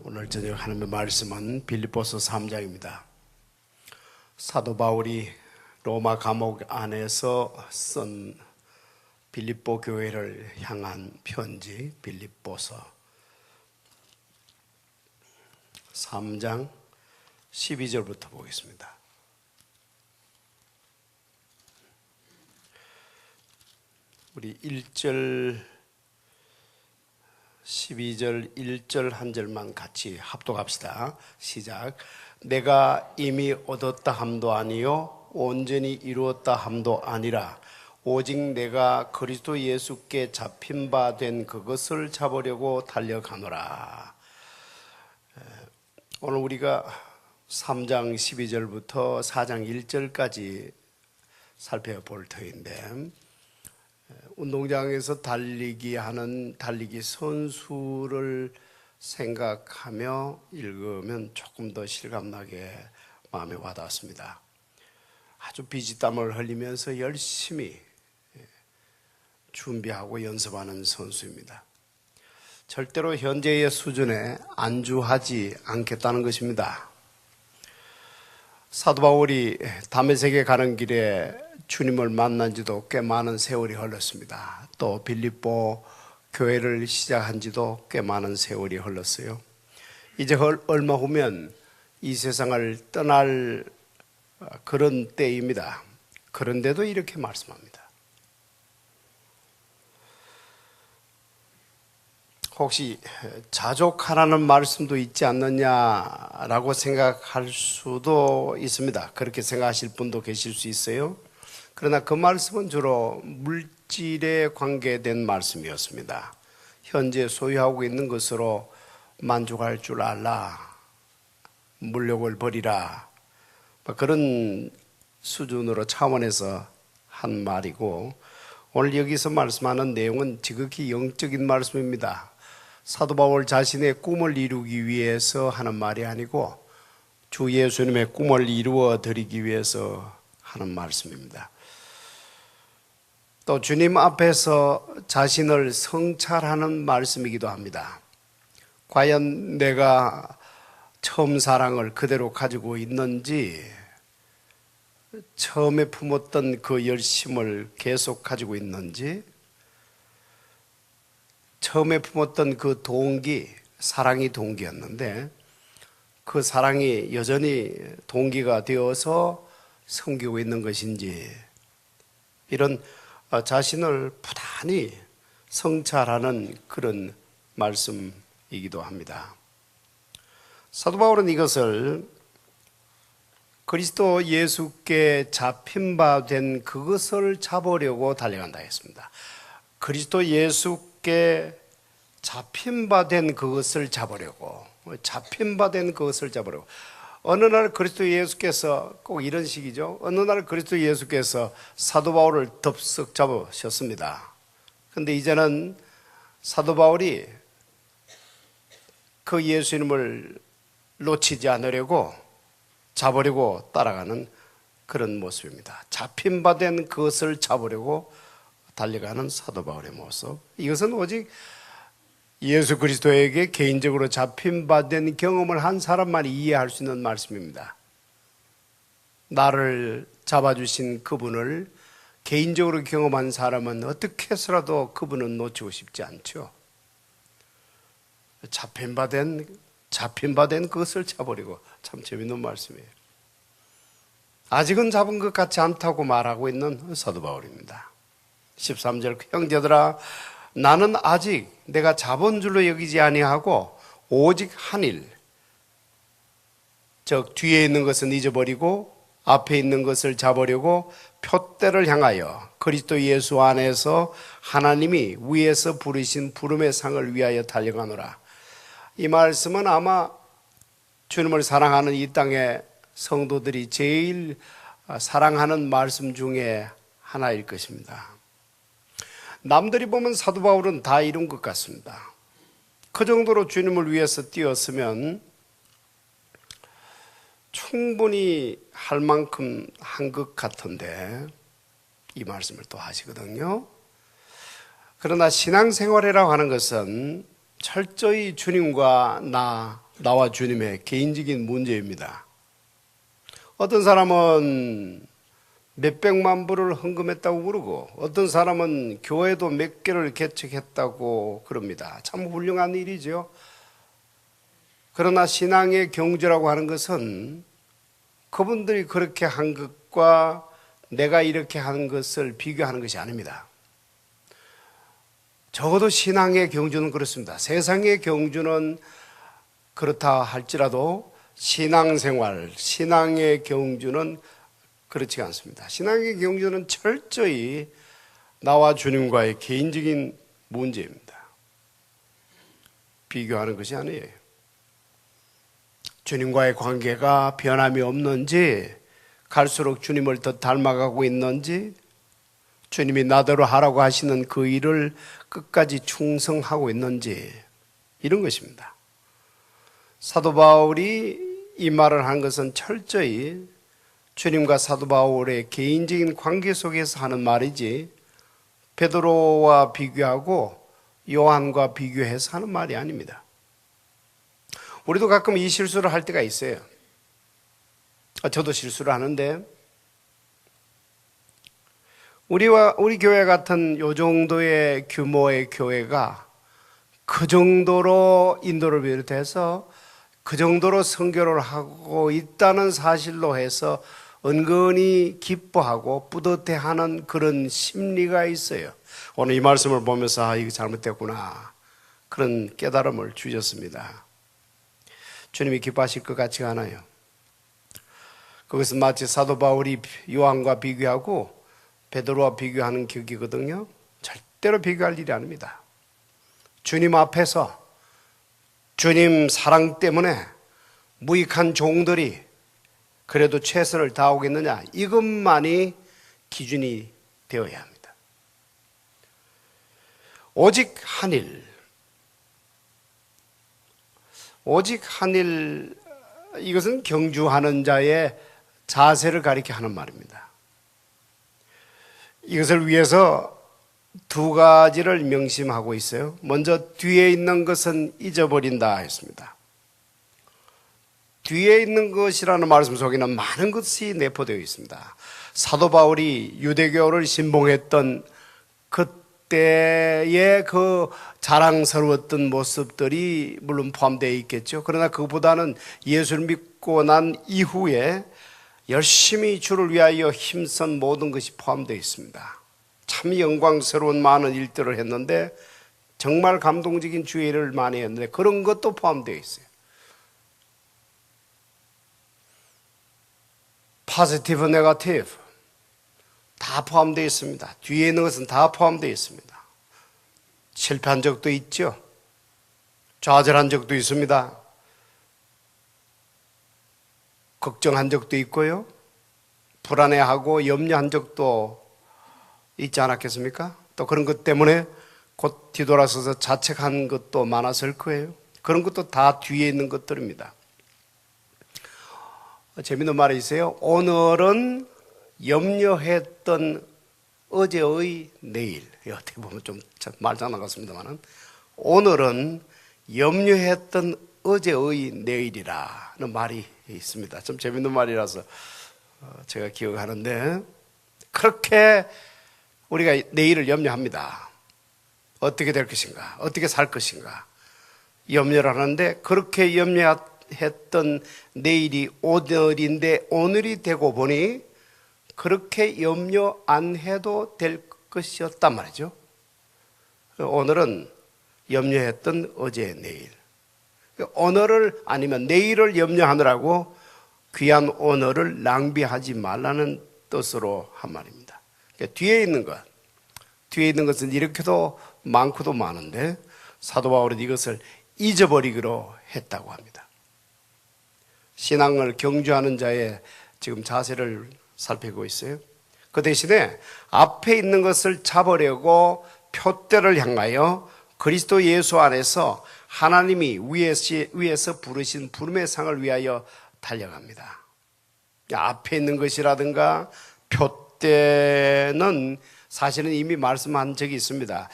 오늘 저녁 하나님의 말씀은 빌립보서 3장입니다. 사도 바울이 로마 감옥 안에서 쓴 빌립보 교회를 향한 편지 빌립보서 3장 12절부터 보겠습니다. 우리 1절 12절 1절 한 절만 같이 합독합시다. 시작. 내가 이미 얻었다 함도 아니요 온전히 이루었다 함도 아니라 오직 내가 그리스도 예수께 잡힌 바 된 그것을 잡으려고 달려가노라. 오늘 우리가 3장 12절부터 4장 1절까지 살펴볼 터인데, 운동장에서 달리기 하는 달리기 선수를 생각하며 읽으면 조금 더 실감나게 마음에 와닿았습니다. 아주 비지땀을 흘리면서 열심히 준비하고 연습하는 선수입니다. 절대로 현재의 수준에 안주하지 않겠다는 것입니다. 사도 바울이 다메섹에 가는 길에 주님을 만난 지도 꽤 많은 세월이 흘렀습니다. 또 빌립보 교회를 시작한 지도 꽤 많은 세월이 흘렀어요. 이제 얼마 후면 이 세상을 떠날 그런 때입니다. 그런데도 이렇게 말씀합니다. 혹시 자족하라는 말씀도 있지 않느냐라고 생각할 수도 있습니다. 그렇게 생각하실 분도 계실 수 있어요. 그러나 그 말씀은 주로 물질에 관계된 말씀이었습니다. 현재 소유하고 있는 것으로 만족할 줄 알라, 물욕을 버리라, 그런 수준으로 차원에서 한 말이고, 오늘 여기서 말씀하는 내용은 지극히 영적인 말씀입니다. 사도 바울 자신의 꿈을 이루기 위해서 하는 말이 아니고 주 예수님의 꿈을 이루어 드리기 위해서 하는 말씀입니다. 또 주님 앞에서 자신을 성찰하는 말씀이기도 합니다. 과연 내가 처음 사랑을 그대로 가지고 있는지, 처음에 품었던 그 열심을 계속 가지고 있는지, 처음에 품었던 그 동기, 사랑이 동기였는데 그 사랑이 여전히 동기가 되어서 섬기고 있는 것인지, 이런 자신을 부단히 성찰하는 그런 말씀이기도 합니다. 사도 바울은 이것을 그리스도 예수께 잡힌 바 된 그것을 잡으려고 달려간다 했습니다. 그리스도 예수께 잡힌 바 된 그것을 잡으려고, 어느 날 그리스도 예수께서, 꼭 이런 식이죠. 어느 날 그리스도 예수께서 사도 바울을 덥석 잡으셨습니다. 그런데 이제는 사도 바울이 그 예수님을 놓치지 않으려고, 잡으려고 따라가는 그런 모습입니다. 잡힌 바 된 그것을 잡으려고 달려가는 사도 바울의 모습. 이것은 오직 예수 그리스도에게 개인적으로 잡힌 바 된 경험을 한 사람만이 이해할 수 있는 말씀입니다. 나를 잡아주신 그분을 개인적으로 경험한 사람은 어떻게 해서라도 그분은 놓치고 싶지 않죠. 잡힌 바 된 그것을 잡으려고. 참 재밌는 말씀이에요. 아직은 잡은 것 같지 않다고 말하고 있는 사도 바울입니다. 13절, 형제들아, 나는 아직 내가 잡은 줄로 여기지 아니하고 오직 한 일, 즉 뒤에 있는 것은 잊어버리고 앞에 있는 것을 잡으려고 표대를 향하여 그리스도 예수 안에서 하나님이 위에서 부르신 부름의 상을 위하여 달려가노라. 이 말씀은 아마 주님을 사랑하는 이 땅의 성도들이 제일 사랑하는 말씀 중에 하나일 것입니다. 남들이 보면 사도 바울은 다 이룬 것 같습니다. 그 정도로 주님을 위해서 뛰었으면 충분히 할 만큼 한 것 같은데 이 말씀을 또 하시거든요. 그러나 신앙생활이라고 하는 것은 철저히 주님과 나와 주님의 개인적인 문제입니다. 어떤 사람은 몇백만 불을 헌금했다고 그러고 어떤 사람은 교회도 몇 개를 개척했다고 그럽니다. 참 훌륭한 일이죠. 그러나 신앙의 경주라고 하는 것은 그분들이 그렇게 한 것과 내가 이렇게 하는 것을 비교하는 것이 아닙니다. 적어도 신앙의 경주는 그렇습니다. 세상의 경주는 그렇다 할지라도 신앙생활, 신앙의 경주는 그렇지 않습니다. 신앙의 경주는 철저히 나와 주님과의 개인적인 문제입니다. 비교하는 것이 아니에요. 주님과의 관계가 변함이 없는지, 갈수록 주님을 더 닮아가고 있는지, 주님이 나대로 하라고 하시는 그 일을 끝까지 충성하고 있는지, 이런 것입니다. 사도 바울이 이 말을 한 것은 철저히 주님과 사도 바울의 개인적인 관계 속에서 하는 말이지 베드로와 비교하고 요한과 비교해서 하는 말이 아닙니다. 우리도 가끔 이 실수를 할 때가 있어요. 저도 실수를 하는데 우리 교회 같은 요 정도의 규모의 교회가 그 정도로 인도를 비롯해서 그 정도로 선교를 하고 있다는 사실로 해서 은근히 기뻐하고 뿌듯해하는 그런 심리가 있어요. 오늘 이 말씀을 보면서 이거 잘못됐구나 그런 깨달음을 주셨습니다. 주님이 기뻐하실 것 같지가 않아요. 그것은 마치 사도 바울이 요한과 비교하고 베드로와 비교하는 격이거든요. 절대로 비교할 일이 아닙니다. 주님 앞에서 주님 사랑 때문에 무익한 종들이 그래도 최선을 다하겠느냐, 이것만이 기준이 되어야 합니다. 오직 한 일, 이것은 경주하는 자의 자세를 가리켜 하는 말입니다. 이것을 위해서 두 가지를 명심하고 있어요. 먼저 뒤에 있는 것은 잊어버린다 했습니다. 뒤에 있는 것이라는 말씀 속에는 많은 것이 내포되어 있습니다. 사도 바울이 유대교를 신봉했던 그때의 그 자랑스러웠던 모습들이 물론 포함되어 있겠죠. 그러나 그보다는 예수를 믿고 난 이후에 열심히 주를 위하여 힘쓴 모든 것이 포함되어 있습니다. 참 영광스러운 많은 일들을 했는데 정말 감동적인 주의 일을 많이 했는데 그런 것도 포함되어 있어요. 포지티브, 네거티브 다 포함되어 있습니다. 뒤에 있는 것은 다 포함되어 있습니다. 실패한 적도 있죠. 좌절한 적도 있습니다. 걱정한 적도 있고요. 불안해하고 염려한 적도 있지 않았겠습니까? 또 그런 것 때문에 곧 뒤돌아서서 자책한 것도 많았을 거예요. 그런 것도 다 뒤에 있는 것들입니다. 재밌는 말이 있어요. 오늘은 염려했던 어제의 내일. 어떻게 보면 좀 말장난 같습니다만 오늘은 염려했던 어제의 내일이라는 말이 있습니다. 좀 재밌는 말이라서 제가 기억하는데 그렇게 우리가 내일을 염려합니다. 어떻게 될 것인가? 어떻게 살 것인가? 염려를 하는데 그렇게 염려했던 내일이 오늘인데 오늘이 되고 보니 그렇게 염려 안 해도 될 것이었단 말이죠. 오늘은 염려했던 어제의 내일. 오늘을 아니면 내일을 염려하느라고 귀한 오늘을 낭비하지 말라는 뜻으로 한 말입니다. 뒤에 있는 것은 이렇게도 많고도 많은데 사도 바울은 이것을 잊어버리기로 했다고 합니다. 신앙을 경주하는 자의 지금 자세를 살피고 있어요. 그 대신에 앞에 있는 것을 잡으려고 표대를 향하여 그리스도 예수 안에서 하나님이 위에서 부르신 부름의 상을 위하여 달려갑니다. 앞에 있는 것이라든가 표대는 사실은 이미 말씀한 적이 있습니다.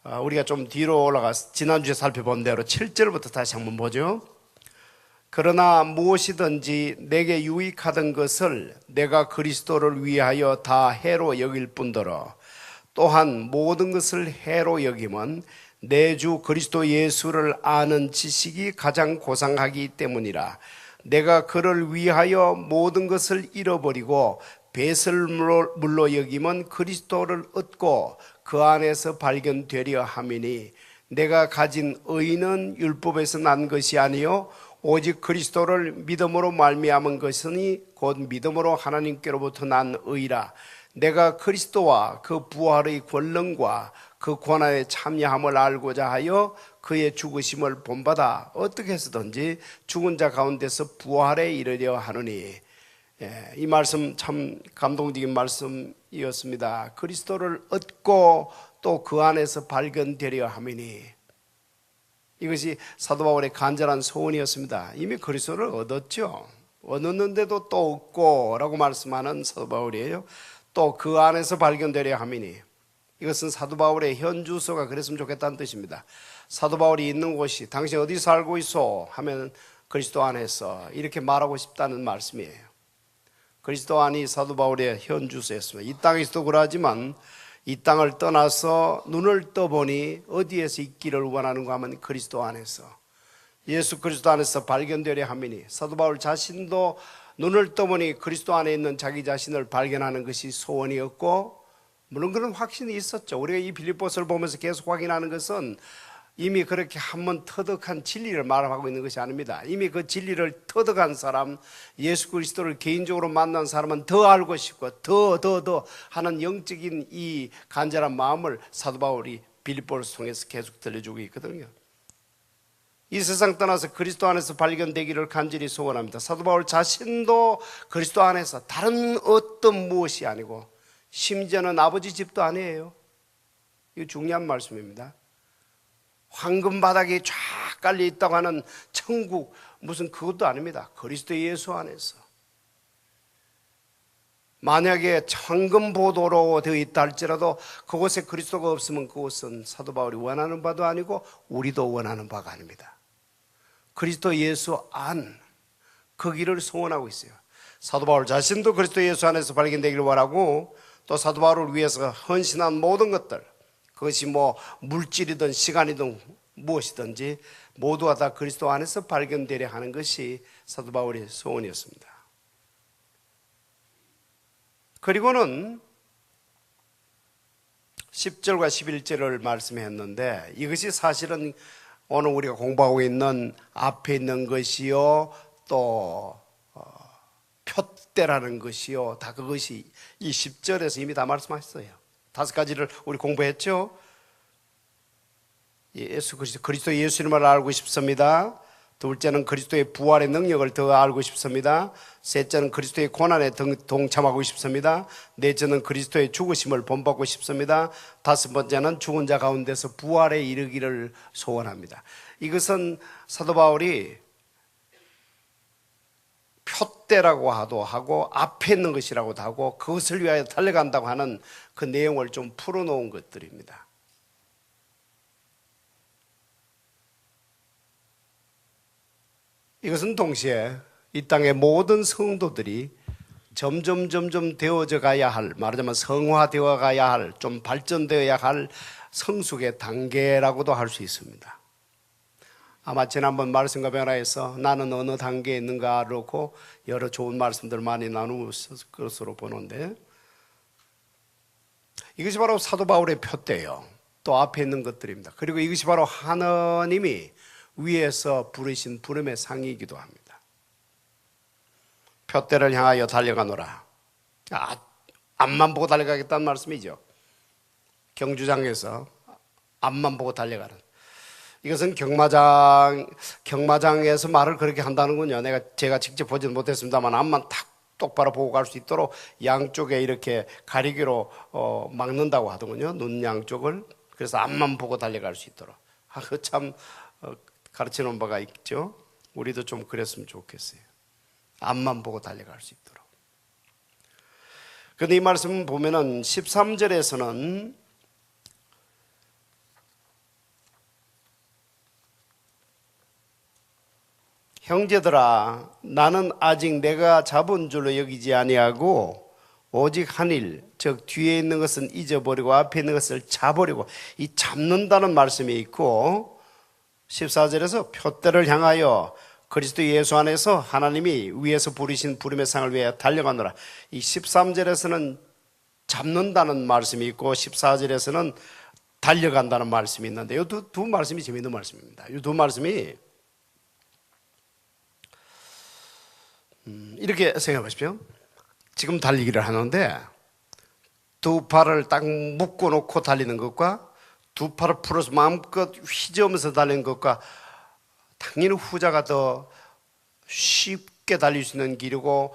우리가 좀 뒤로 올라가서 지난주에 살펴본 대로 7절부터 다시 한번 보죠. 그러나 무엇이든지 내게 유익하던 것을 내가 그리스도를 위하여 다 해로 여길 뿐더러 또한 모든 것을 해로 여김은 내 주 그리스도 예수를 아는 지식이 가장 고상하기 때문이라. 내가 그를 위하여 모든 것을 잃어버리고 배설물로 여김은 그리스도를 얻고 그 안에서 발견되려 함이니 내가 가진 의는 율법에서 난 것이 아니요 오직 그리스도를 믿음으로 말미암은 것이니 곧 믿음으로 하나님께로부터 난 의라. 내가 그리스도와 그 부활의 권능과 그 고난에 참여함을 알고자 하여 그의 죽으심을 본받아 어떻게 해서든지 죽은 자 가운데서 부활에 이르려 하느니. 이 말씀 참 감동적인 말씀이었습니다. 그리스도를 얻고 또 그 안에서 발견되려 함이니, 이것이 사도 바울의 간절한 소원이었습니다. 이미 그리스도를 얻었죠. 얻었는데도 또 얻고 라고 말씀하는 사도 바울이에요. 또 그 안에서 발견되려 함이니, 이것은 사도 바울의 현주소가 그랬으면 좋겠다는 뜻입니다. 사도 바울이 있는 곳이 당신 어디 살고 있어 하면 그리스도 안에서, 이렇게 말하고 싶다는 말씀이에요. 그리스도 안이 사도 바울의 현주소였습니다. 이 땅에서도 그러하지만 이 땅을 떠나서 눈을 떠보니 어디에서 있기를 원하는가 하면 그리스도 안에서, 예수 그리스도 안에서 발견되려 함이니, 사도 바울 자신도 눈을 떠보니 그리스도 안에 있는 자기 자신을 발견하는 것이 소원이었고, 물론 그런 확신이 있었죠. 우리가 이 빌립보서를 보면서 계속 확인하는 것은 이미 그렇게 한번 터득한 진리를 말하고 있는 것이 아닙니다. 이미 그 진리를 터득한 사람, 예수 그리스도를 개인적으로 만난 사람은 더 알고 싶고 더 하는 영적인 이 간절한 마음을 사도 바울이 빌립보를 통해서 계속 들려주고 있거든요. 이 세상 떠나서 그리스도 안에서 발견되기를 간절히 소원합니다. 사도 바울 자신도 그리스도 안에서 다른 어떤 무엇이 아니고, 심지어는 아버지 집도 아니에요. 이거 중요한 말씀입니다. 황금 바닥이 쫙 깔려 있다고 하는 천국, 무슨 그것도 아닙니다. 그리스도 예수 안에서. 만약에 황금 보도로 되어 있다 할지라도 그곳에 그리스도가 없으면 그곳은 사도 바울이 원하는 바도 아니고 우리도 원하는 바가 아닙니다. 그리스도 예수 안, 그 길을 소원하고 있어요. 사도 바울 자신도 그리스도 예수 안에서 발견되기를 원하고, 또 사도 바울을 위해서 헌신한 모든 것들, 그것이 뭐 물질이든 시간이든 무엇이든지 모두가 다 그리스도 안에서 발견되려 하는 것이 사도 바울의 소원이었습니다. 그리고는 10절과 11절을 말씀했는데, 이것이 사실은 오늘 우리가 공부하고 있는 앞에 있는 것이요 또 표대라는 것이요, 다 그것이 이 10절에서 이미 다 말씀하셨어요. 5가지를 우리 공부했죠. 예수 그리스도 예수님을 알고 싶습니다. 둘째는 그리스도의 부활의 능력을 더 알고 싶습니다. 셋째는 그리스도의 고난에 동참하고 싶습니다. 넷째는 그리스도의 죽으심을 본받고 싶습니다. 다섯 번째는 죽은 자 가운데서 부활에 이르기를 소원합니다. 이것은 사도 바울이 표대라고 하고 앞에 있는 것이라고도 하고 그것을 위하여 달려간다고 하는 그 내용을 좀 풀어놓은 것들입니다. 이것은 동시에 이 땅의 모든 성도들이 점점 되어져 가야 할, 말하자면 성화되어 가야 할, 좀 발전되어야 할 성숙의 단계라고도 할 수 있습니다. 아마 지난번 말씀과 변화에서 나는 어느 단계에 있는가 놓고 여러 좋은 말씀들 많이 나누었을 것으로 보는데, 이것이 바로 사도 바울의 표대예요. 또 앞에 있는 것들입니다. 그리고 이것이 바로 하나님이 위에서 부르신 부름의 상이기도 합니다. 표대를 향하여 달려가노라. 앞만 보고 달려가겠다는 말씀이죠. 경주장에서 앞만 보고 달려가는. 이것은 경마장에서 말을 그렇게 한다는군요. 제가 직접 보지는 못했습니다만 앞만 딱 똑바로 보고 갈 수 있도록 양쪽에 이렇게 가리개로 막는다고 하더군요. 눈 양쪽을. 그래서 앞만 보고 달려갈 수 있도록. 참 가르치는 바가 있죠. 우리도 좀 그랬으면 좋겠어요. 앞만 보고 달려갈 수 있도록. 그런데 이 말씀 보면은 13절에서는 형제들아, 나는 아직 내가 잡은 줄로 여기지 아니하고 오직 한 일, 즉 뒤에 있는 것은 잊어버리고 앞에 있는 것을 잡으려고. 이 잡는다는 말씀이 있고 14절에서 표대를 향하여 그리스도 예수 안에서 하나님이 위에서 부르신 부름의 상을 위하여 달려가노라. 이 13절에서는 잡는다는 말씀이 있고 14절에서는 달려간다는 말씀이 있는데 이 두 말씀이 재미있는 말씀입니다. 이 두 말씀이 이렇게 생각해 보십시오. 지금 달리기를 하는데 두 팔을 딱 묶어 놓고 달리는 것과 두 팔을 풀어서 마음껏 휘저으면서 달리는 것과 당연히 후자가 더 쉽게 달릴 수 있는 길이고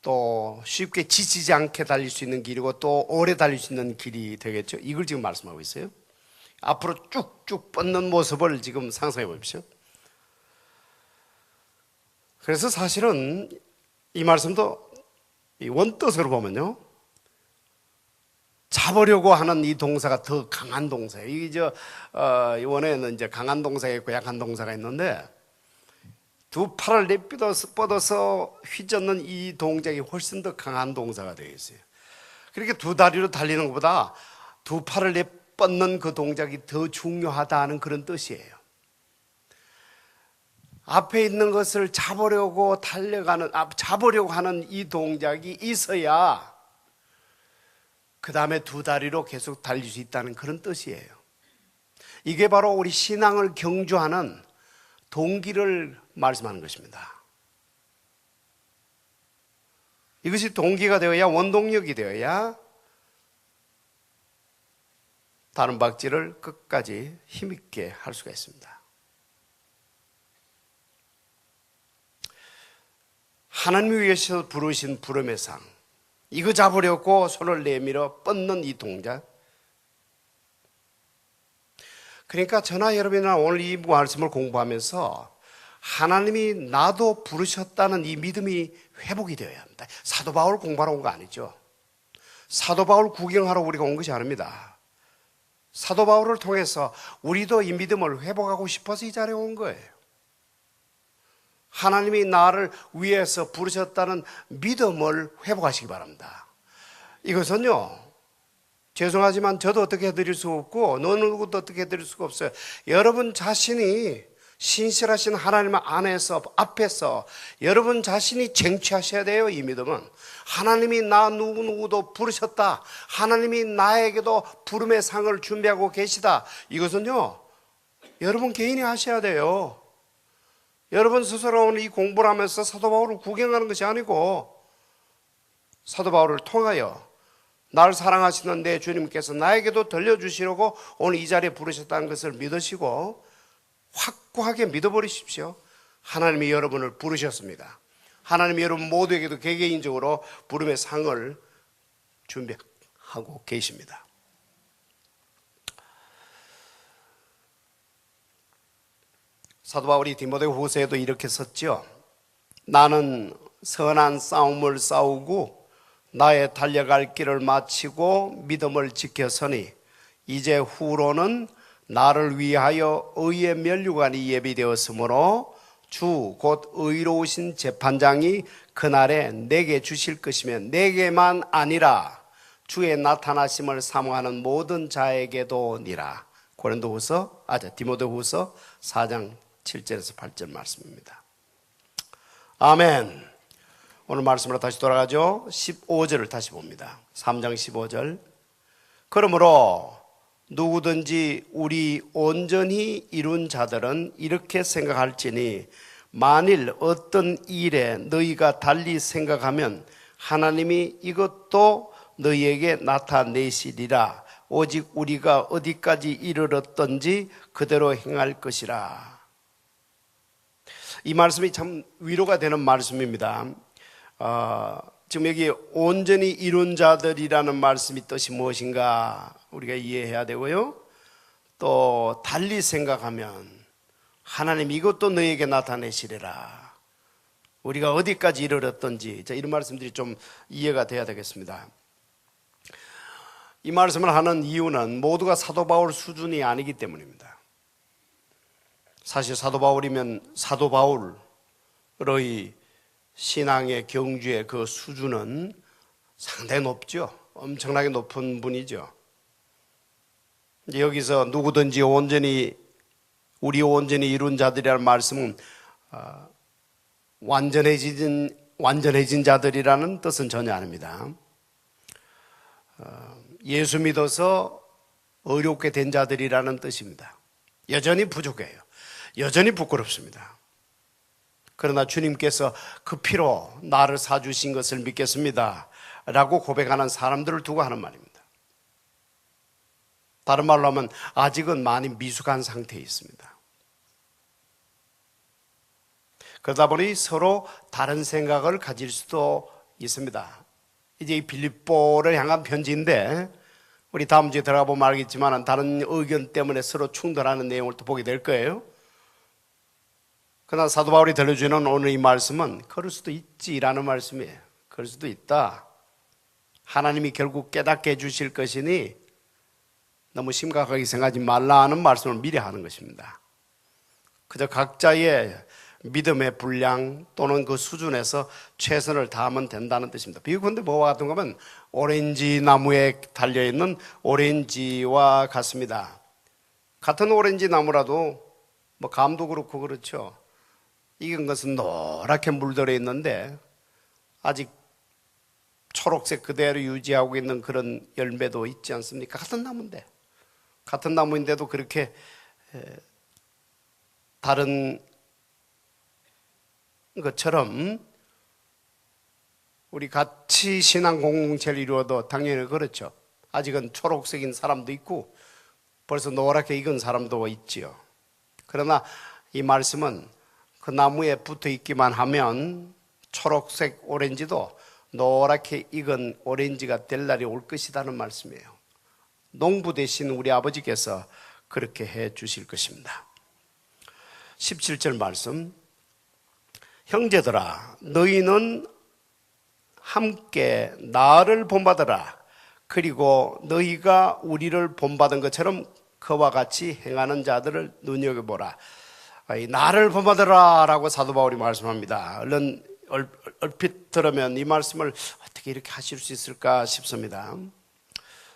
또 쉽게 지치지 않게 달릴 수 있는 길이고 또 오래 달릴 수 있는 길이 되겠죠. 이걸 지금 말씀하고 있어요. 앞으로 쭉쭉 뻗는 모습을 지금 상상해 보십시오. 그래서 사실은 이 말씀도 이 원뜻으로 보면요, 잡으려고 하는 이 동사가 더 강한 동사예요. 이게 원에는 이제 강한 동사가 있고 약한 동사가 있는데 두 팔을 뻗어서 휘젓는 이 동작이 훨씬 더 강한 동사가 되어 있어요. 그렇게 두 다리로 달리는 것보다 두 팔을 내뻗는 그 동작이 더 중요하다는 그런 뜻이에요. 앞에 있는 것을 잡으려고 잡으려고 하는 이 동작이 있어야 그 다음에 두 다리로 계속 달릴 수 있다는 그런 뜻이에요. 이게 바로 우리 신앙을 경주하는 동기를 말씀하는 것입니다. 이것이 동기가 되어야 원동력이 되어야 다른 박질을 끝까지 힘있게 할 수가 있습니다. 하나님을 위해서 부르신 부름의 상, 이거 잡으려고 손을 내밀어 뻗는 이 동작. 그러니까 저나 여러분이나 오늘 이 말씀을 공부하면서 하나님이 나도 부르셨다는 이 믿음이 회복이 되어야 합니다. 사도 바울 공부하러 온 거 아니죠. 사도 바울 구경하러 우리가 온 것이 아닙니다. 사도 바울을 통해서 우리도 이 믿음을 회복하고 싶어서 이 자리에 온 거예요. 하나님이 나를 위해서 부르셨다는 믿음을 회복하시기 바랍니다. 이것은요, 죄송하지만 저도 어떻게 해드릴 수 없고 어느 누구도 어떻게 해드릴 수가 없어요. 여러분 자신이 신실하신 하나님 안에서 앞에서 여러분 자신이 쟁취하셔야 돼요. 이 믿음은 하나님이 나 누구누구도 부르셨다, 하나님이 나에게도 부름의 상을 준비하고 계시다, 이것은요 여러분 개인이 하셔야 돼요. 여러분 스스로 오늘 이 공부를 하면서 사도 바울을 구경하는 것이 아니고 사도 바울을 통하여 나를 사랑하시는 내 주님께서 나에게도 들려주시려고 오늘 이 자리에 부르셨다는 것을 믿으시고 확고하게 믿어버리십시오. 하나님이 여러분을 부르셨습니다. 하나님이 여러분 모두에게도 개개인적으로 부름의 상을 준비하고 계십니다. 사도 바울이 디모데 후서에도 이렇게 썼죠. 나는 선한 싸움을 싸우고 나의 달려갈 길을 마치고 믿음을 지켰으니 이제 후로는 나를 위하여 의의 면류관이 예비되었으므로 주 곧 의로우신 재판장이 그날에 내게 주실 것이며 내게만 아니라 주의 나타나심을 사모하는 모든 자에게도니라. 디모데후서 4장 7절에서 8절 말씀입니다. 아멘. 오늘 말씀으로 다시 돌아가죠. 15절을 다시 봅니다. 3장 15절. 그러므로 누구든지 우리 온전히 이룬 자들은 이렇게 생각할지니 만일 어떤 일에 너희가 달리 생각하면 하나님이 이것도 너희에게 나타내시리라. 오직 우리가 어디까지 이르렀던지 그대로 행할 것이라. 이 말씀이 참 위로가 되는 말씀입니다. 지금 여기 온전히 이룬 자들이라는 말씀이 뜻이 무엇인가 우리가 이해해야 되고요. 또 달리 생각하면 하나님 이것도 너에게 나타내시리라. 우리가 어디까지 이르렀던지, 이런 말씀들이 좀 이해가 돼야 되겠습니다. 이 말씀을 하는 이유는 모두가 사도 바울 수준이 아니기 때문입니다. 사실 사도 바울이면 사도 바울의 신앙의 경주의 그 수준은 상당히 높죠. 엄청나게 높은 분이죠. 이제 여기서 누구든지 우리 온전히 이룬 자들이라는 말씀은 완전해진 자들이라는 뜻은 전혀 아닙니다. 예수 믿어서 어렵게 된 자들이라는 뜻입니다. 여전히 부족해요. 여전히 부끄럽습니다. 그러나 주님께서 그 피로 나를 사주신 것을 믿겠습니다 라고 고백하는 사람들을 두고 하는 말입니다. 다른 말로 하면 아직은 많이 미숙한 상태에 있습니다. 그러다 보니 서로 다른 생각을 가질 수도 있습니다. 이제 이 빌립보를 향한 편지인데 우리 다음 주에 들어가 보면 알겠지만 다른 의견 때문에 서로 충돌하는 내용을 또 보게 될 거예요. 그러나 사도 바울이 들려주는 오늘 이 말씀은 그럴 수도 있지라는 말씀이에요. 그럴 수도 있다. 하나님이 결국 깨닫게 해주실 것이니 너무 심각하게 생각하지 말라 하는 말씀을 미리 하는 것입니다. 그저 각자의 믿음의 분량 또는 그 수준에서 최선을 다하면 된다는 뜻입니다. 비유컨대 뭐와 같은 거면 오렌지 나무에 달려있는 오렌지와 같습니다. 같은 오렌지 나무라도 뭐 감도 그렇고 그렇죠. 익은 것은 노랗게 물들어 있는데 아직 초록색 그대로 유지하고 있는 그런 열매도 있지 않습니까? 같은 나무인데도 그렇게 다른 것처럼 우리 같이 신앙 공동체를 이루어도 당연히 그렇죠. 아직은 초록색인 사람도 있고 벌써 노랗게 익은 사람도 있지요. 그러나 이 말씀은 그 나무에 붙어 있기만 하면 초록색 오렌지도 노랗게 익은 오렌지가 될 날이 올 것이라는 말씀이에요. 농부 되신 우리 아버지께서 그렇게 해 주실 것입니다. 17절 말씀, 형제들아 너희는 함께 나를 본받으라. 그리고 너희가 우리를 본받은 것처럼 그와 같이 행하는 자들을 눈여겨보라. 나를 본받으라 라고 사도 바울이 말씀합니다. 얼핏 들으면 이 말씀을 어떻게 이렇게 하실 수 있을까 싶습니다.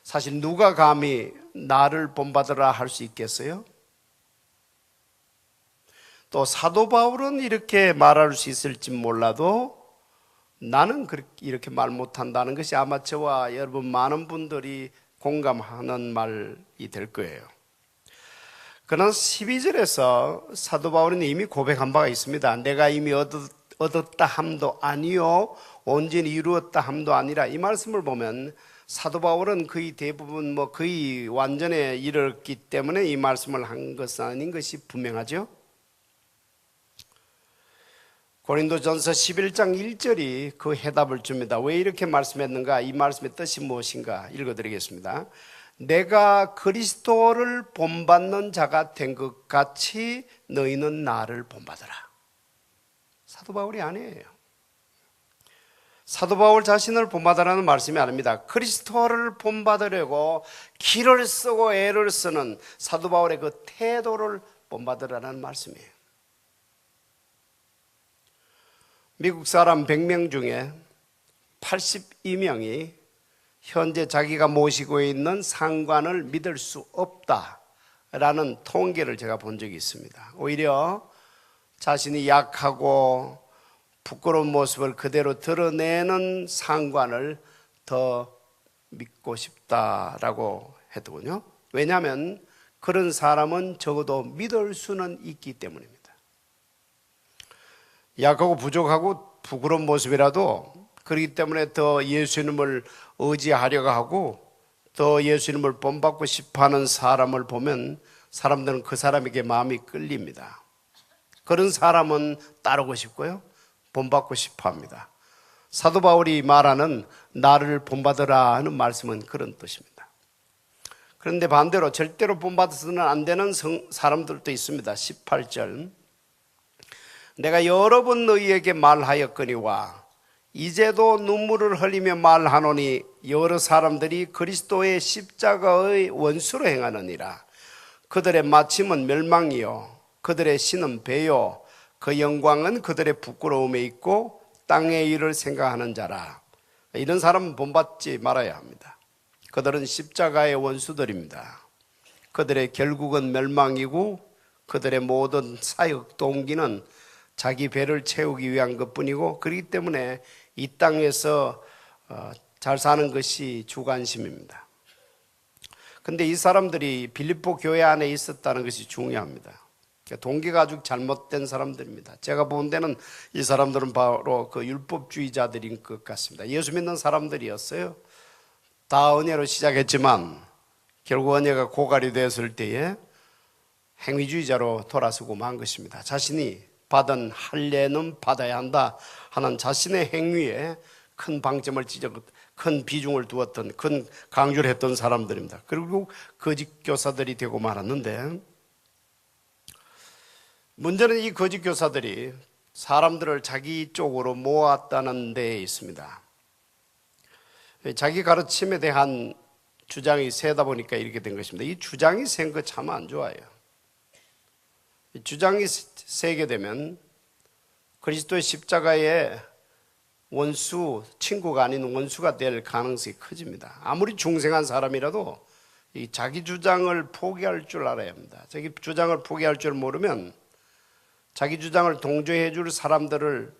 사실 누가 감히 나를 본받으라 할 수 있겠어요? 또 사도 바울은 이렇게 말할 수 있을지 몰라도 나는 이렇게 말 못한다는 것이 아마 저와 여러분 많은 분들이 공감하는 말이 될 거예요. 그러나 12절에서 사도 바울은 이미 고백한 바가 있습니다. 내가 이미 얻었다 함도 아니요 온전히 이루었다 함도 아니라. 이 말씀을 보면 사도 바울은 거의 대부분 거의 완전에 이르렀기 때문에 이 말씀을 한 것은 아닌 것이 분명하죠. 고린도전서 11장 1절이 그 해답을 줍니다. 왜 이렇게 말씀했는가? 이 말씀의 뜻이 무엇인가? 읽어드리겠습니다. 내가 그리스도를 본받는 자가 된 것 같이 너희는 나를 본받으라. 사도 바울이 아니에요. 사도 바울 자신을 본받으라는 말씀이 아닙니다. 그리스도를 본받으려고 기를 쓰고 애를 쓰는 사도 바울의 그 태도를 본받으라는 말씀이에요. 미국 사람 100명 중에 82명이 현재 자기가 모시고 있는 상관을 믿을 수 없다라는 통계를 제가 본 적이 있습니다. 오히려 자신이 약하고 부끄러운 모습을 그대로 드러내는 상관을 더 믿고 싶다라고 했더군요. 왜냐하면 그런 사람은 적어도 믿을 수는 있기 때문입니다. 약하고 부족하고 부끄러운 모습이라도 그렇기 때문에 더 예수님을 의지하려고 하고 더 예수님을 본받고 싶어하는 사람을 보면 사람들은 그 사람에게 마음이 끌립니다. 그런 사람은 따르고 싶고요, 본받고 싶어합니다. 사도 바울이 말하는 나를 본받으라 하는 말씀은 그런 뜻입니다. 그런데 반대로 절대로 본받아서는 안 되는 사람들도 있습니다. 18절, 내가 여러 번 너희에게 말하였거니와 이제도 눈물을 흘리며 말하노니 여러 사람들이 그리스도의 십자가의 원수로 행하느니라. 그들의 마침은 멸망이요 그들의 신은 배요 그 영광은 그들의 부끄러움에 있고 땅의 일을 생각하는 자라. 이런 사람은 본받지 말아야 합니다. 그들은 십자가의 원수들입니다. 그들의 결국은 멸망이고 그들의 모든 사역 동기는 자기 배를 채우기 위한 것뿐이고, 그렇기 때문에 이 땅에서 잘 사는 것이 주관심입니다. 근데 이 사람들이 빌립보 교회 안에 있었다는 것이 중요합니다. 동기가 아주 잘못된 사람들입니다. 제가 본 데는 이 사람들은 바로 그 율법주의자들인 것 같습니다. 예수 믿는 사람들이었어요. 다 은혜로 시작했지만 결국 은혜가 고갈이 되었을 때에 행위주의자로 돌아서고 만 것입니다. 자신이 받은 할례는 받아야 한다 하는 자신의 행위에 큰 방점을 큰 비중을 두었던, 큰 강조를 했던 사람들입니다. 그리고 거짓 교사들이 되고 말았는데, 문제는 이 거짓 교사들이 사람들을 자기 쪽으로 모았다는 데에 있습니다. 자기 가르침에 대한 주장이 세다 보니까 이렇게 된 것입니다. 이 주장이 센 거 참 안 좋아요. 이 주장이 세게 되면 그리스도의 십자가의 원수, 친구가 아닌 원수가 될 가능성이 커집니다. 아무리 중생한 사람이라도 이 자기 주장을 포기할 줄 알아야 합니다. 자기 주장을 포기할 줄 모르면 자기 주장을 동조해 줄 사람들을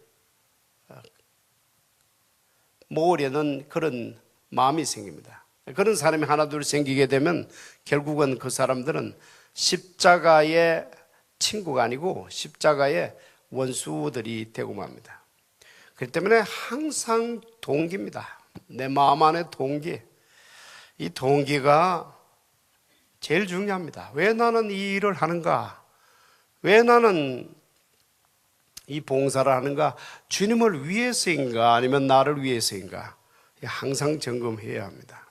모으려는 그런 마음이 생깁니다. 그런 사람이 하나둘 생기게 되면 결국은 그 사람들은 십자가의 친구가 아니고 십자가의 원수들이 되고 맙니다. 그렇기 때문에 항상 동기입니다. 내 마음 안에 동기. 이 동기가 제일 중요합니다. 왜 나는 이 일을 하는가? 왜 나는 이 봉사를 하는가? 주님을 위해서인가? 아니면 나를 위해서인가? 항상 점검해야 합니다.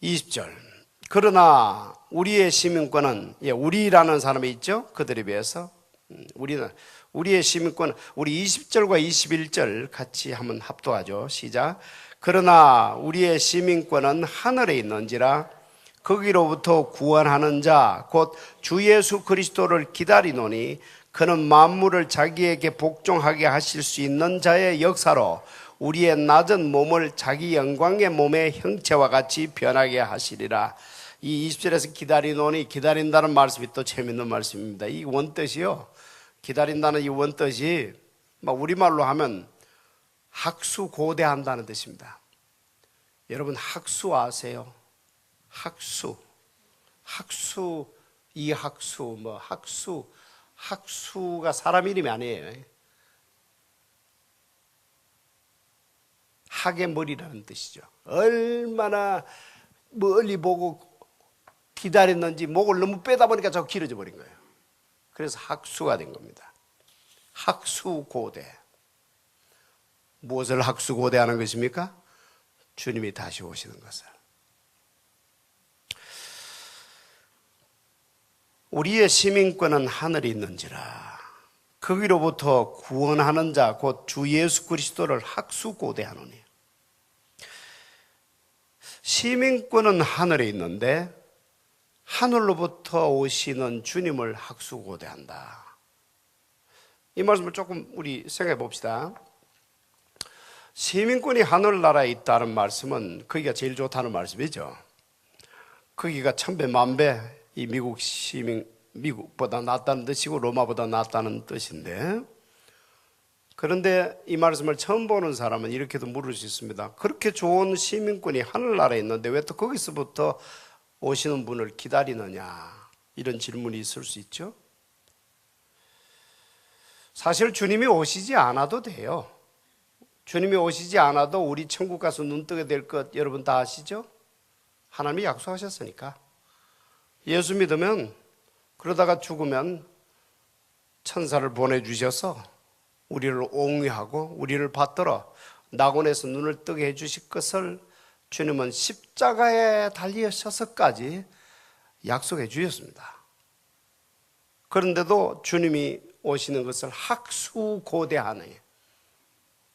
20절. 그러나 우리의 시민권은, 우리라는 사람이 있죠? 그들에 비해서. 우리의 시민권은, 우리 20절과 21절 같이 한번 합도하죠. 시작. 그러나 우리의 시민권은 하늘에 있는지라 거기로부터 구원하는 자, 곧 주 예수 그리스도를 기다리노니 그는 만물을 자기에게 복종하게 하실 수 있는 자의 역사로 우리의 낮은 몸을 자기 영광의 몸의 형체와 같이 변하게 하시리라. 이 20절에서 기다리노니, 기다린다는 말씀이 또 재밌는 말씀입니다. 이 원뜻이요, 기다린다는 이 원뜻이 우리말로 하면 학수고대한다는 뜻입니다. 여러분 학수 아세요? 학수, 이학수, 학수가 사람 이름이 아니에요. 학의 머리라는 뜻이죠. 얼마나 멀리 보고 기다렸는지 목을 너무 빼다 보니까 저 길어져 버린 거예요. 그래서 학수가 된 겁니다. 학수고대. 무엇을 학수고대하는 것입니까? 주님이 다시 오시는 것을. 우리의 시민권은 하늘에 있는지라 거기로부터 구원하는 자 곧 주 예수 그리스도를 학수고대하노니. 시민권은 하늘에 있는데 하늘로부터 오시는 주님을 학수고대한다. 이 말씀을 조금 우리 생각해 봅시다. 시민권이 하늘나라에 있다는 말씀은 거기가 제일 좋다는 말씀이죠. 거기가 천배 만배 이 미국보다 낫다는 뜻이고 로마보다 낫다는 뜻인데, 그런데 이 말씀을 처음 보는 사람은 이렇게도 물을 수 있습니다. 그렇게 좋은 시민권이 하늘나라에 있는데 왜 또 거기서부터 오시는 분을 기다리느냐, 이런 질문이 있을 수 있죠. 사실 주님이 오시지 않아도 돼요. 주님이 오시지 않아도 우리 천국 가서 눈 뜨게 될 것 여러분 다 아시죠? 하나님이 약속하셨으니까. 예수 믿으면, 그러다가 죽으면 천사를 보내주셔서 우리를 옹위하고 우리를 받들어 낙원에서 눈을 뜨게 해주실 것을 주님은 십자가에 달리셔서까지 약속해 주셨습니다. 그런데도 주님이 오시는 것을 학수고대하네.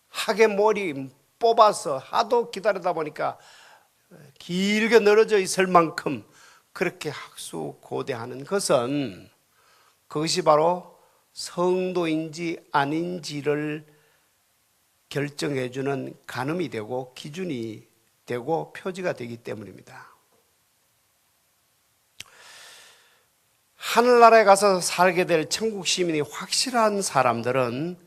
학의 머리 뽑아서 하도 기다리다 보니까 길게 늘어져 있을 만큼 그렇게 학수고대하는 것은 그것이 바로 성도인지 아닌지를 결정해주는 간음이 되고 기준이 되고 표지가 되기 때문입니다. 하늘나라에 가서 살게 될 천국 시민이 확실한 사람들은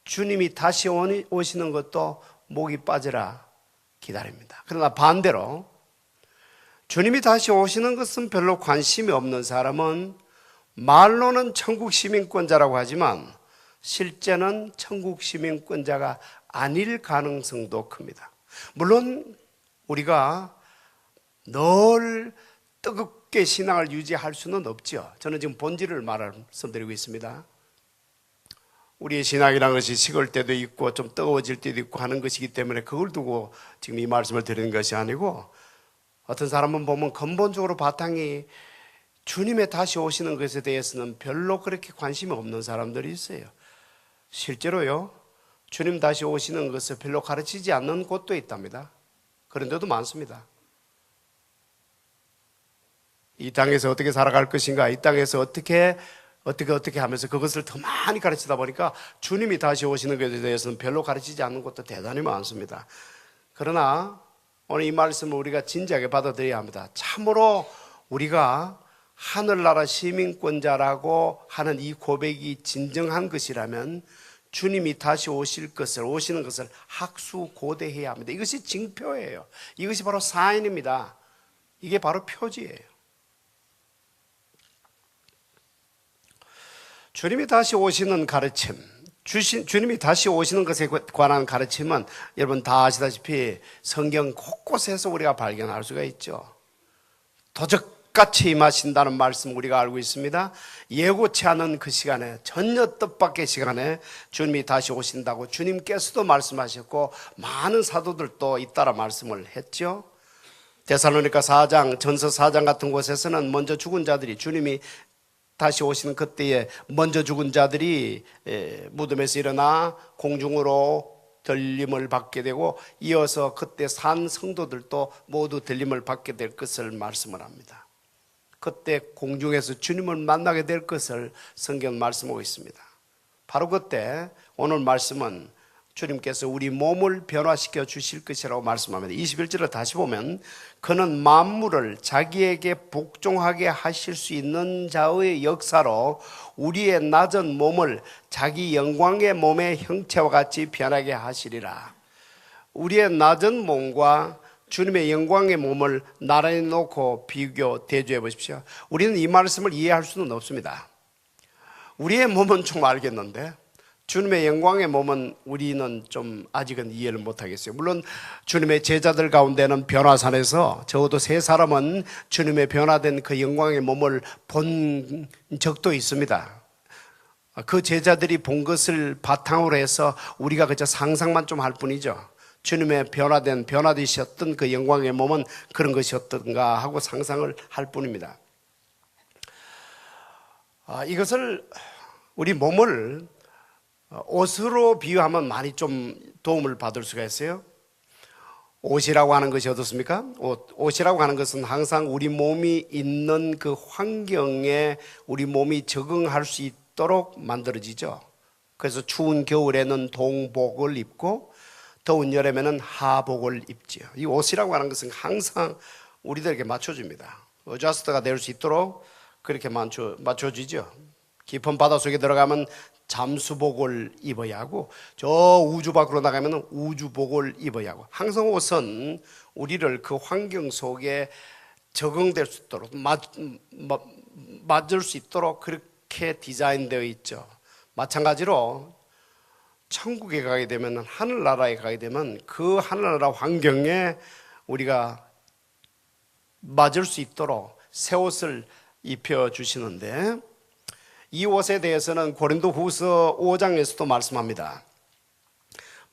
주님이 다시 오시는 것도 목이 빠지라 기다립니다. 그러나 반대로 주님이 다시 오시는 것은 별로 관심이 없는 사람은 말로는 천국 시민권자라고 하지만 실제는 천국 시민권자가 아닐 가능성도 큽니다. 물론 우리가 늘 뜨겁게 신앙을 유지할 수는 없죠. 저는 지금 본질을 말씀드리고 있습니다. 우리의 신앙이라는 것이 식을 때도 있고 좀 뜨거워질 때도 있고 하는 것이기 때문에 그걸 두고 지금 이 말씀을 드리는 것이 아니고, 어떤 사람은 보면 근본적으로 바탕이 주님의 다시 오시는 것에 대해서는 별로 그렇게 관심이 없는 사람들이 있어요. 실제로요, 주님 다시 오시는 것을 별로 가르치지 않는 곳도 있답니다. 그런 데도 많습니다. 이 땅에서 어떻게 살아갈 것인가, 이 땅에서 어떻게 하면서 그것을 더 많이 가르치다 보니까 주님이 다시 오시는 것에 대해서는 별로 가르치지 않는 것도 대단히 많습니다. 그러나 오늘 이 말씀을 우리가 진지하게 받아들여야 합니다. 참으로 우리가 하늘나라 시민권자라고 하는 이 고백이 진정한 것이라면 주님이 다시 오시는 것을 학수고대해야 합니다. 이것이 징표예요. 이것이 바로 사인입니다. 이게 바로 표지예요. 주님이 다시 오시는 가르침, 주님이 다시 오시는 것에 관한 가르침은 여러분 다 아시다시피 성경 곳곳에서 우리가 발견할 수가 있죠. 도적같이 임하신다는 말씀 우리가 알고 있습니다. 예고치 않은 그 시간에, 전혀 뜻밖의 시간에 주님이 다시 오신다고 주님께서도 말씀하셨고 많은 사도들도 잇따라 말씀을 했죠. 데살로니가 4장, 전서 4장 같은 곳에서는 먼저 죽은 자들이, 주님이 다시 오시는 그때에 먼저 죽은 자들이 무덤에서 일어나 공중으로 들림을 받게 되고, 이어서 그때 산 성도들도 모두 들림을 받게 될 것을 말씀을 합니다. 그때 공중에서 주님을 만나게 될 것을 성경 말씀하고 있습니다. 바로 그때 오늘 말씀은 주님께서 우리 몸을 변화시켜 주실 것이라고 말씀합니다. 21절을 다시 보면, 그는 만물을 자기에게 복종하게 하실 수 있는 자의 역사로 우리의 낮은 몸을 자기 영광의 몸의 형체와 같이 변하게 하시리라. 우리의 낮은 몸과 주님의 영광의 몸을 나란히 놓고 비교, 대조해 보십시오. 우리는 이 말씀을 이해할 수는 없습니다. 우리의 몸은 좀 알겠는데 주님의 영광의 몸은 우리는 좀 아직은 이해를 못하겠어요. 물론 주님의 제자들 가운데는 변화산에서 적어도 3사람은 주님의 변화된 그 영광의 몸을 본 적도 있습니다. 그 제자들이 본 것을 바탕으로 해서 우리가 그저 상상만 좀 할 뿐이죠. 주님의 변화되셨던 그 영광의 몸은 그런 것이었던가 하고 상상을 할 뿐입니다. 이것을, 우리 몸을 옷으로 비유하면 많이 좀 도움을 받을 수가 있어요. 옷이라고 하는 것이 어떻습니까? 옷이라고 하는 것은 항상 우리 몸이 있는 그 환경에 우리 몸이 적응할 수 있도록 만들어지죠. 그래서 추운 겨울에는 동복을 입고 더운 여름에는 하복을 입죠. 이 옷이라고 하는 것은 항상 우리들에게 맞춰줍니다. 어저스트가 될 수 있도록 그렇게 맞춰주죠. 깊은 바닷속에 들어가면 잠수복을 입어야 하고, 저 우주 밖으로 나가면 우주복을 입어야 하고, 항상 옷은 우리를 그 환경 속에 적응될 수 있도록, 맞을 수 있도록 그렇게 디자인되어 있죠. 마찬가지로 천국에 가게 되면, 하늘나라에 가게 되면 그 하늘나라 환경에 우리가 맞을 수 있도록 새 옷을 입혀주시는데, 이 옷에 대해서는 고린도후서 5장에서도 말씀합니다.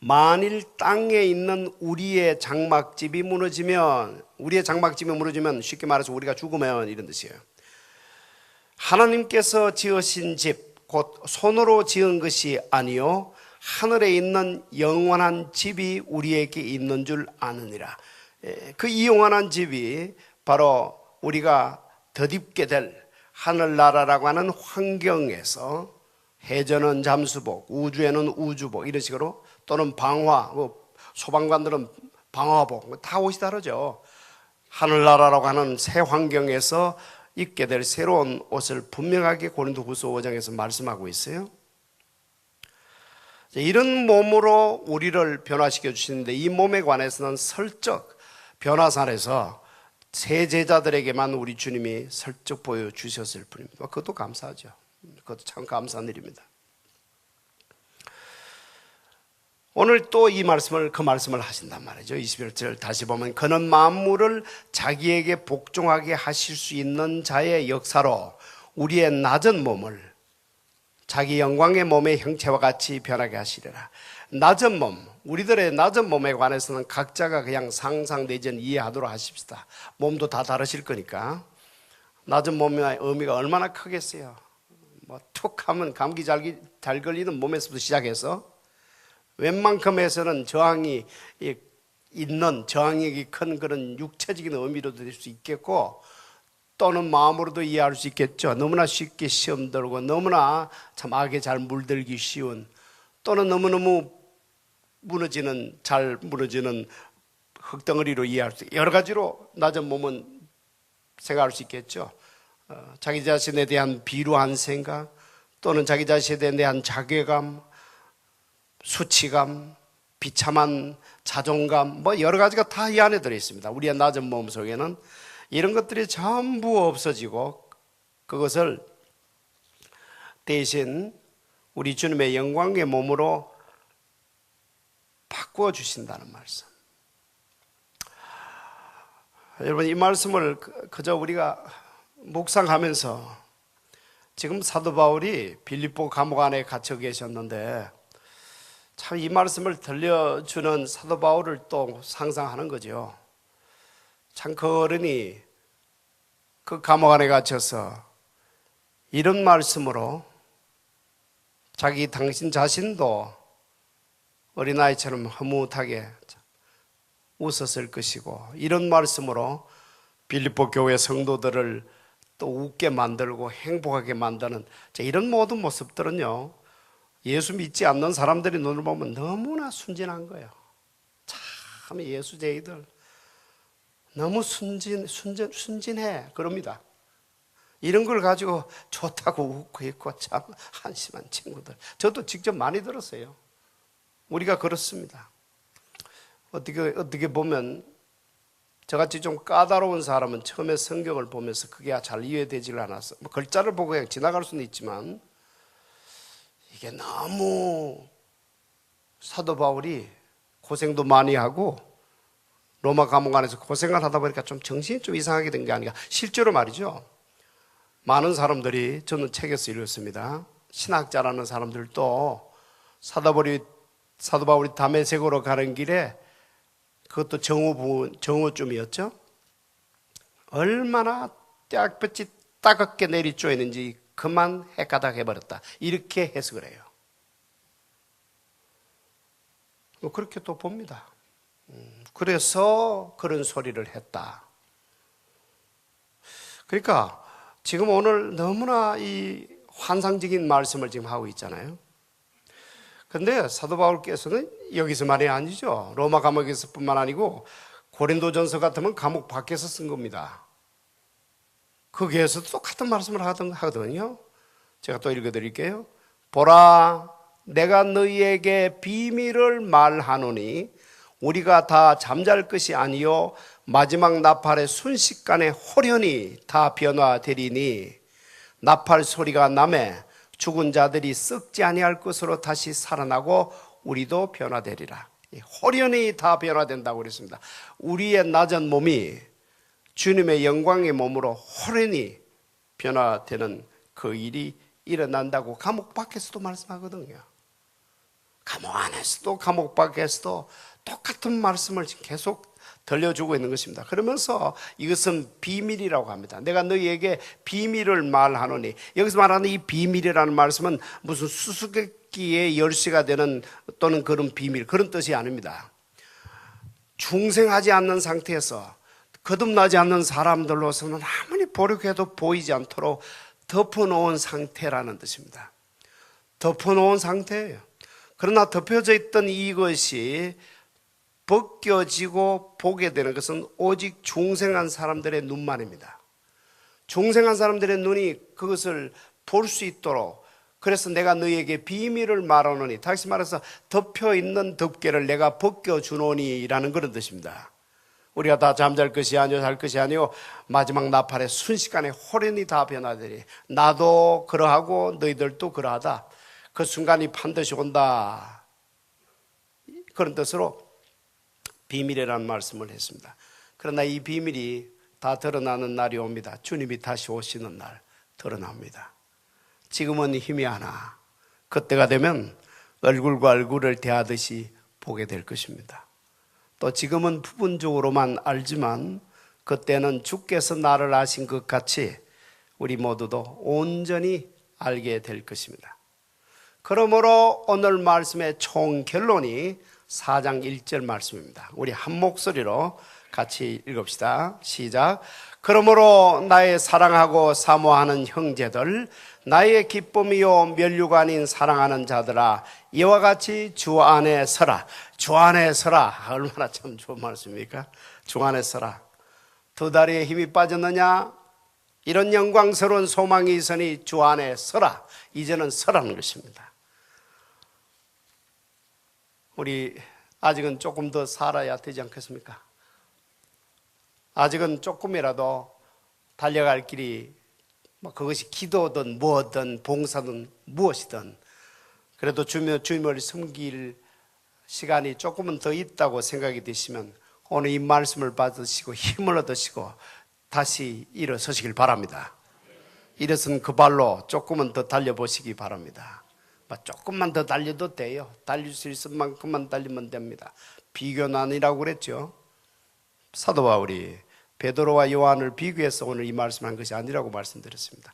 만일 땅에 있는 우리의 장막집이 무너지면, 쉽게 말해서 우리가 죽으면 이런 뜻이에요. 하나님께서 지으신 집, 곧 손으로 지은 것이 아니요 하늘에 있는 영원한 집이 우리에게 있는 줄 아느니라. 그 이 영원한 집이 바로 우리가 덧입게 될 하늘나라라고 하는 환경에서 해전은 잠수복, 우주에는 우주복 이런 식으로 또는 방화, 소방관들은 방화복 다 옷이 다르죠. 하늘나라라고 하는 새 환경에서 입게 될 새로운 옷을 분명하게 고린도후서 5장에서 말씀하고 있어요. 이런 몸으로 우리를 변화시켜 주시는데 이 몸에 관해서는 슬쩍 변화산에서 새 제자들에게만 우리 주님이 슬쩍 보여주셨을 뿐입니다. 그것도 감사하죠. 그것도 참 감사한 일입니다. 오늘 또 이 말씀을 그 말씀을 하신단 말이죠. 21절 다시 보면 그는 만물을 자기에게 복종하게 하실 수 있는 자의 역사로 우리의 낮은 몸을 자기 영광의 몸의 형체와 같이 변하게 하시리라. 낮은 몸, 우리들의 낮은 몸에 관해서는 각자가 그냥 상상 내지는 이해하도록 하십시다. 몸도 다 다르실 거니까. 낮은 몸의 의미가 얼마나 크겠어요. 툭 하면 감기 잘 걸리는 몸에서부터 시작해서 웬만큼에서는 저항이 있는 저항력이 큰 그런 육체적인 의미로 될 수 있겠고 또는 마음으로도 이해할 수 있겠죠. 너무나 쉽게 시험 들고 너무나 참 악에 잘 물들기 쉬운 또는 너무너무 잘 무너지는 흙덩어리로 이해할 수 있고 여러 가지로 낮은 몸은 생각할 수 있겠죠. 자기 자신에 대한 비루한 생각 또는 자기 자신에 대한 자괴감 수치감, 비참한 자존감 여러 가지가 다 이 안에 들어있습니다. 우리의 낮은 몸 속에는 이런 것들이 전부 없어지고 그것을 대신 우리 주님의 영광의 몸으로 바꾸어 주신다는 말씀. 여러분 이 말씀을 그저 우리가 묵상하면서 지금 사도 바울이 빌립보 감옥 안에 갇혀 계셨는데 참 이 말씀을 들려주는 사도 바울을 또 상상하는 거죠. 참 그 어른이 그 감옥 안에 갇혀서 이런 말씀으로 당신 자신도 어린아이처럼 흐뭇하게 웃었을 것이고 이런 말씀으로 빌립보 교회 성도들을 또 웃게 만들고 행복하게 만드는 이런 모든 모습들은요 예수 믿지 않는 사람들이 눈을 보면 너무나 순진한 거예요. 참 예수쟁이들 너무 순진해 그럽니다. 이런 걸 가지고 좋다고 웃고 있고 참 한심한 친구들. 저도 직접 많이 들었어요. 우리가 그렇습니다. 어떻게 보면 저같이 좀 까다로운 사람은 처음에 성경을 보면서 그게 잘 이해되질 않았어. 글자를 보고 그냥 지나갈 수는 있지만 이게 너무 사도 바울이 고생도 많이 하고 로마 감옥 안에서 고생을 하다 보니까 좀 정신이 좀 이상하게 된 게 아닌가. 실제로 말이죠. 많은 사람들이 저는 책에서 읽었습니다. 신학자라는 사람들도 사도 바울이 다메섹으로 가는 길에 그것도 정오쯤이었죠. 얼마나 떼약볕이 따갑게 내리쪼이는지 그만 헷가닥 해버렸다. 이렇게 해석을 해요. 그렇게 또 봅니다. 그래서 그런 소리를 했다. 그러니까 지금 오늘 너무나 이 환상적인 말씀을 지금 하고 있잖아요. 근데 사도 바울께서는 여기서만이 아니죠. 로마 감옥에서 뿐만 아니고 고린도전서 같으면 감옥 밖에서 쓴 겁니다. 거기에서도 똑같은 말씀을 하거든요. 제가 또 읽어드릴게요. 보라, 내가 너희에게 비밀을 말하노니 우리가 다 잠잘 것이 아니요 마지막 나팔의 순식간에 호련히 다 변화되리니 나팔 소리가 나매 죽은 자들이 썩지 아니할 것으로 다시 살아나고 우리도 변화되리라. 호련히 다 변화된다고 그랬습니다. 우리의 낮은 몸이 주님의 영광의 몸으로 호련히 변화되는 그 일이 일어난다고 감옥 밖에서도 말씀하거든요. 감옥 안에서도 감옥 밖에서도 똑같은 말씀을 지금 계속 들려주고 있는 것입니다. 그러면서 이것은 비밀이라고 합니다. 내가 너희에게 비밀을 말하노니, 여기서 말하는 이 비밀이라는 말씀은 무슨 수수께끼의 열쇠가 되는 또는 그런 비밀, 그런 뜻이 아닙니다. 중생하지 않는 상태에서 거듭나지 않는 사람들로서는 아무리 보려고 해도 보이지 않도록 덮어놓은 상태라는 뜻입니다. 덮어놓은 상태예요. 그러나 덮여져 있던 이것이 벗겨지고 보게 되는 것은 오직 중생한 사람들의 눈만입니다. 중생한 사람들의 눈이 그것을 볼 수 있도록, 그래서 내가 너희에게 비밀을 말하노니, 다시 말해서 덮여있는 덮개를 내가 벗겨주노니 라는 그런 뜻입니다. 우리가 다 잠잘 것이 아니요 잘 것이 아니요 마지막 나팔에 순식간에 호련히 다 변화되리. 나도 그러하고 너희들도 그러하다. 그 순간이 반드시 온다. 그런 뜻으로 비밀이라는 말씀을 했습니다. 그러나 이 비밀이 다 드러나는 날이 옵니다. 주님이 다시 오시는 날 드러납니다. 지금은 희미하나 그때가 되면 얼굴과 얼굴을 대하듯이 보게 될 것입니다. 또 지금은 부분적으로만 알지만 그때는 주께서 나를 아신 것 같이 우리 모두도 온전히 알게 될 것입니다. 그러므로 오늘 말씀의 총 결론이 4장 1절 말씀입니다. 우리 한 목소리로 같이 읽읍시다. 시작. 그러므로 나의 사랑하고 사모하는 형제들, 나의 기쁨이요 면류가 아닌 사랑하는 자들아, 이와 같이 주 안에 서라. 주 안에 서라. 얼마나 참 좋은 말씀입니까? 주 안에 서라. 두 다리에 힘이 빠졌느냐? 이런 영광스러운 소망이 있으니 주 안에 서라. 이제는 서라는 것입니다. 우리 아직은 조금 더 살아야 되지 않겠습니까? 아직은 조금이라도 달려갈 길이, 그것이 기도든 뭐든 봉사든 무엇이든, 그래도 주님을 섬길 시간이 조금은 더 있다고 생각이 되시면 오늘 이 말씀을 받으시고 힘을 얻으시고 다시 일어서시길 바랍니다. 일어선 그 발로 조금은 더 달려보시기 바랍니다. 조금만 더 달려도 돼요. 달릴 수 있을 만큼만 달리면 됩니다. 비교는 아니라고 그랬죠. 사도 바울이 베드로와 요한을 비교해서 오늘 이 말씀한 것이 아니라고 말씀드렸습니다.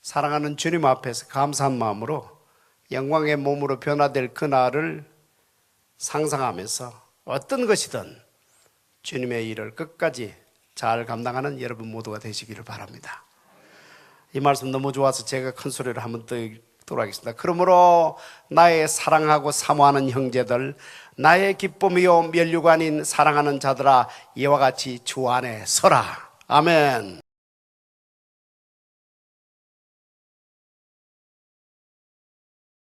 사랑하는 주님 앞에서 감사한 마음으로 영광의 몸으로 변화될 그날을 상상하면서 어떤 것이든 주님의 일을 끝까지 잘 감당하는 여러분 모두가 되시기를 바랍니다. 이 말씀 너무 좋아서 제가 큰 소리로 한번 더 읽도록 하겠습니다. 그러므로 나의 사랑하고 사모하는 형제들, 나의 기쁨이요 면류관인 사랑하는 자들아, 이와 같이 주 안에 서라. 아멘.